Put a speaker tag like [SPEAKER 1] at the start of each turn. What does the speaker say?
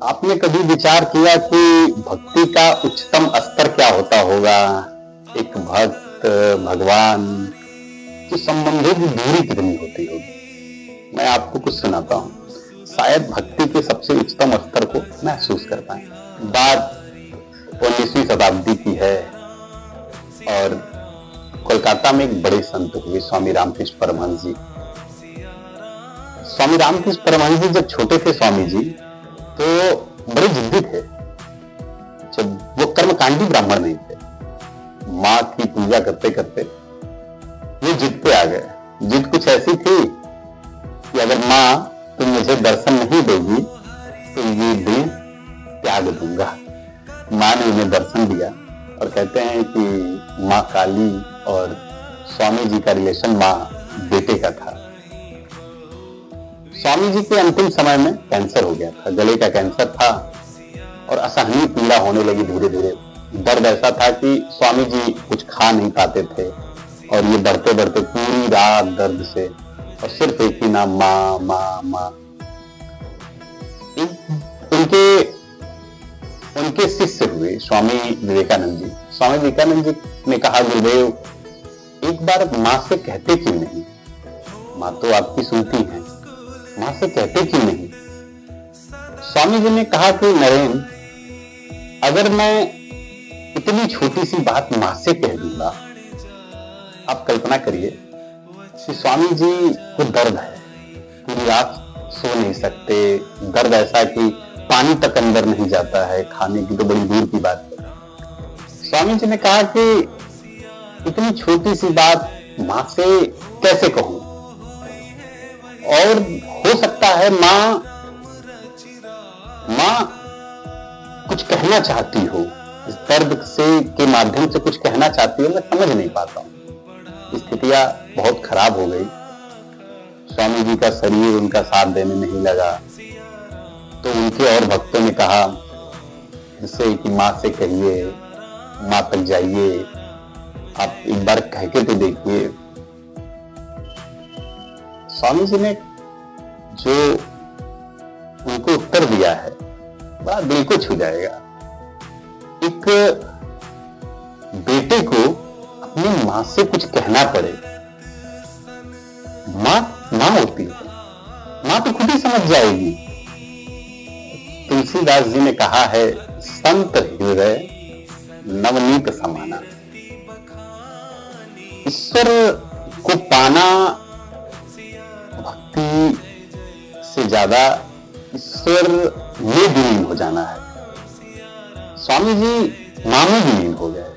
[SPEAKER 1] आपने कभी विचार किया कि भक्ति का उच्चतम स्तर क्या होता होगा? एक भक्त भगवान के संबंधों की दूरी कितनी होती होगी? मैं आपको कुछ सुनाता हूँ, शायद भक्ति के सबसे उच्चतम स्तर को महसूस कर पाए। बात 19वीं शताब्दी की है और कोलकाता में एक बड़े संत हुए स्वामी रामकृष्ण परमहंस जी। स्वामी रामकृष्ण परमहंस जी जब छोटे थे स्वामी जी तो बड़े जिद्दी थे। जब वो कर्मकांडी ब्राह्मण नहीं थे, माँ की पूजा करते करते वो जिद पे आ गए। जिद कुछ ऐसी थी कि अगर माँ तुम मुझे दर्शन नहीं देगी तो ये दिन त्याग दूंगा। माँ ने उन्हें दर्शन दिया और कहते हैं कि माँ काली और स्वामी जी का रिलेशन माँ बेटे का था। स्वामी जी के अंतिम समय में कैंसर हो गया था, गले का कैंसर था और असहनीय पीड़ा होने लगी। धीरे धीरे दर्द ऐसा था कि स्वामी जी कुछ खा नहीं पाते थे और ये बढ़ते बढ़ते पूरी रात दर्द से और सिर्फ एक ही नाम माँ माँ माँ। उनके शिष्य हुए स्वामी विवेकानंद जी। स्वामी विवेकानंद जी ने कहा, गुरुदेव एक बार माँ से कहते क्यों नहीं? माँ तो आपकी सुनती है, माँ से कहते क्यों नहीं? स्वामी जी ने कहा कि नरेन, अगर मैं इतनी छोटी सी बात माँ से कह दूंगा, आप कल्पना करिए कि स्वामी जी को दर्द है, पूरी रात सो नहीं सकते, दर्द ऐसा कि पानी तक अंदर नहीं जाता है, खाने की तो बड़ी दूर की बात है। स्वामी जी ने कहा कि इतनी छोटी सी बात माँ से कैसे कहूं, और हो सकता है माँ कुछ कहना चाहती हो, इस दर्द से के माध्यम से कुछ कहना चाहती हो, मैं समझ नहीं पाता हूं। स्थितियां बहुत खराब हो गई। स्वामी जी का शरीर उनका साथ देने नहीं लगा तो उनके और भक्तों ने कहा जिससे कि माँ से कहिए, माँ तक जाइए, आप एक बार कह के तो देखिए। स्वामी जी ने जो उनको उत्तर दिया है बड़ा दिल को छू जाएगा। एक बेटे को अपनी माँ से कुछ कहना पड़े, माँ होती है, माँ तो खुद ही समझ जाएगी। तुलसीदास जी ने कहा है, संत हृदय नवनीत समाना। ईश्वर को पाना भक्ति से ज्यादा ईश्वर में विलीन हो जाना है। स्वामी जी मां में विलीन हो गए।